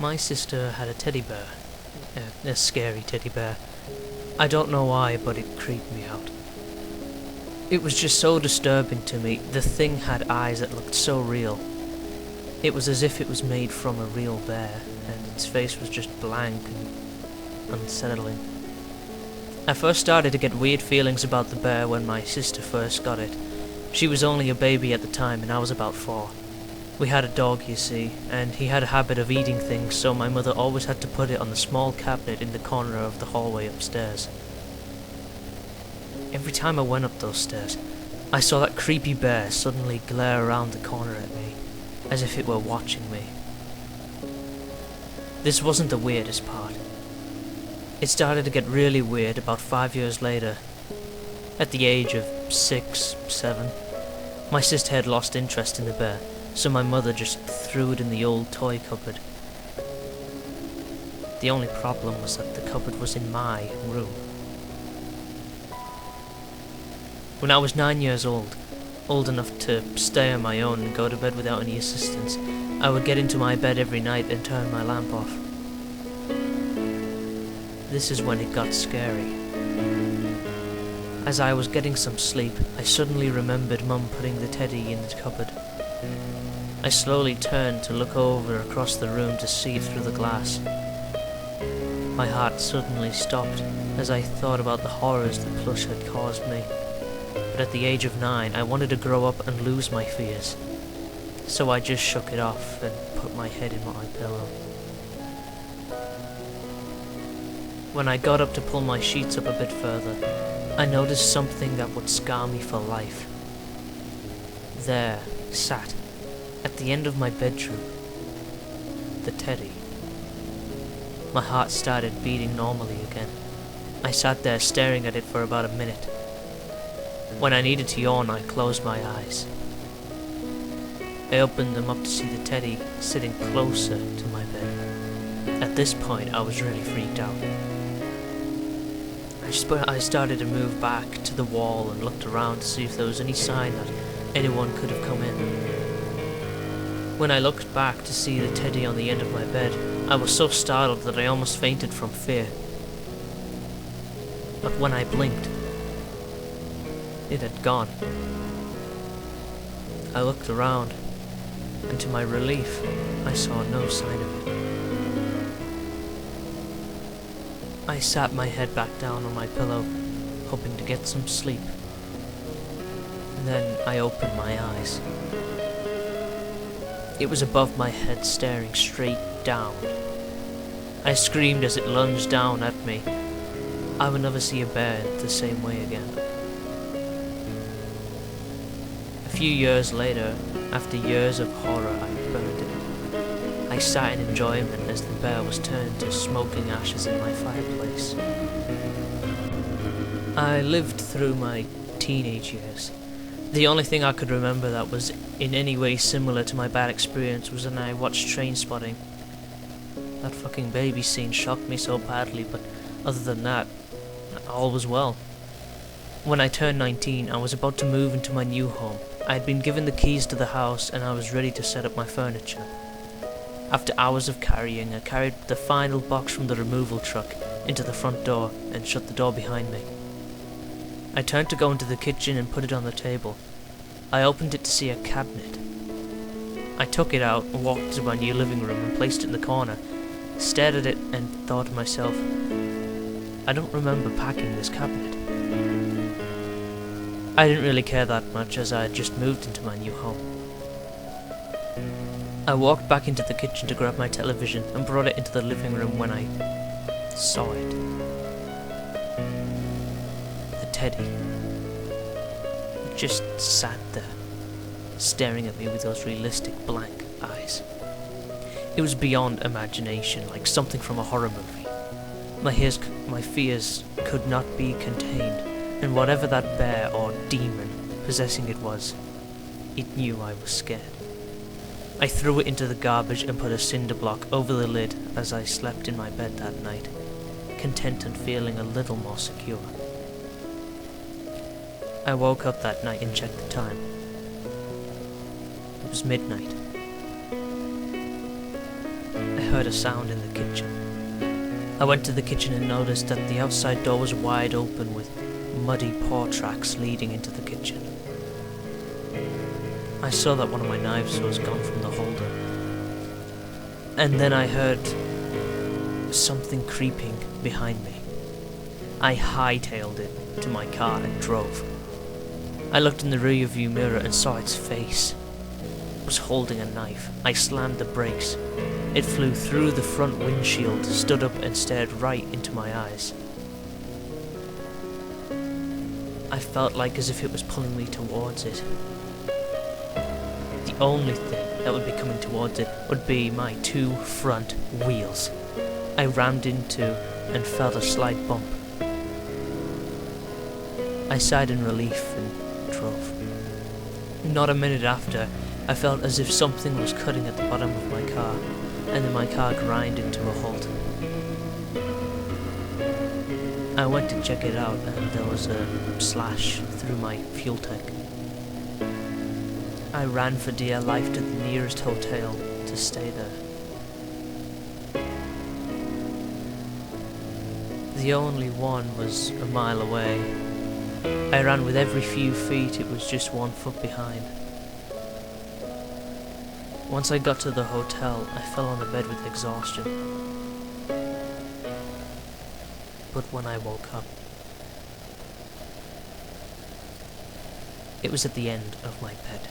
My sister had a teddy bear. A scary teddy bear. I don't know why, but it creeped me out. It was just so disturbing to me. The thing had eyes that looked so real. It was as if it was made from a real bear, and its face was just blank and unsettling. I first started to get weird feelings about the bear when my sister first got it. She was only a baby at the time, and I was about 4. We had a dog, you see, and he had a habit of eating things, so my mother always had to put it on the small cabinet in the corner of the hallway upstairs. Every time I went up those stairs, I saw that creepy bear suddenly glare around the corner at me, as if it were watching me. This wasn't the weirdest part. It started to get really weird about 5 years later. At the age of 6, 7, my sister had lost interest in the bear, so my mother just threw it in the old toy cupboard. The only problem was that the cupboard was in my room. When I was 9 years old enough to stay on my own and go to bed without any assistance, I would get into my bed every night and turn my lamp off. This is when it got scary. As I was getting some sleep, I suddenly remembered Mum putting the teddy in the cupboard. I slowly turned to look over across the room to see it through the glass. My heart suddenly stopped as I thought about the horrors the plush had caused me. But at the age of 9, I wanted to grow up and lose my fears. So I just shook it off and put my head in my pillow. When I got up to pull my sheets up a bit further, I noticed something that would scar me for life. There, sat, at the end of my bedroom, the teddy. My heart started beating normally again. I sat there staring at it for about a minute. When I needed to yawn, I closed my eyes. I opened them up to see the teddy sitting closer to my bed. At this point, I was really freaked out. I started to move back to the wall and looked around to see if there was any sign that anyone could have come in. When I looked back to see the teddy on the end of my bed, I was so startled that I almost fainted from fear. But when I blinked, it had gone. I looked around, and to my relief, I saw no sign of it. I sat my head back down on my pillow, hoping to get some sleep. Then I opened my eyes. It was above my head, staring straight down. I screamed as it lunged down at me. I would never see a bear the same way again. A few years later, after years of horror, I burned it. I sat in enjoyment as the bear was turned to smoking ashes in my fireplace. I lived through my teenage years. The only thing I could remember that was in any way similar to my bad experience was when I watched Trainspotting. That fucking baby scene shocked me so badly, but other than that, all was well. When I turned 19, I was about to move into my new home. I had been given the keys to the house and I was ready to set up my furniture. After hours of carrying, I carried the final box from the removal truck into the front door and shut the door behind me. I turned to go into the kitchen and put it on the table. I opened it to see a cabinet. I took it out, walked to my new living room and placed it in the corner, stared at it and thought to myself, I don't remember packing this cabinet. I didn't really care that much as I had just moved into my new home. I walked back into the kitchen to grab my television and brought it into the living room when I saw it. The teddy. It just sat there, staring at me with those realistic blank eyes. It was beyond imagination, like something from a horror movie. My fears could not be contained, and whatever that bear or demon possessing it was, it knew I was scared. I threw it into the garbage and put a cinder block over the lid as I slept in my bed that night, content and feeling a little more secure. I woke up that night and checked the time. It was midnight. I heard heard a sound in the kitchen. I went to the kitchen and noticed that the outside door was wide open with muddy paw tracks leading into the kitchen. I saw that one of my knives was gone from the holder. And then I heard something creeping behind me. I hightailed it to my car and drove. I looked in the rearview mirror and saw its face. It was holding a knife. I slammed the brakes. It flew through the front windshield, stood up and stared right into my eyes. I felt like as if it was pulling me towards it. The only thing that would be coming towards it would be my 2 front wheels. I rammed into and felt a slight bump. I sighed in relief and drove. Not a minute after, I felt as if something was cutting at the bottom of my car, and then my car grinded to a halt. I went to check it out, and there was a slash through my fuel tank. I ran for dear life to the nearest hotel to stay there. The only one was a mile away. I ran with every few feet, it was just 1 foot behind. Once I got to the hotel, I fell on the bed with exhaustion. But when I woke up, it was at the end of my bed.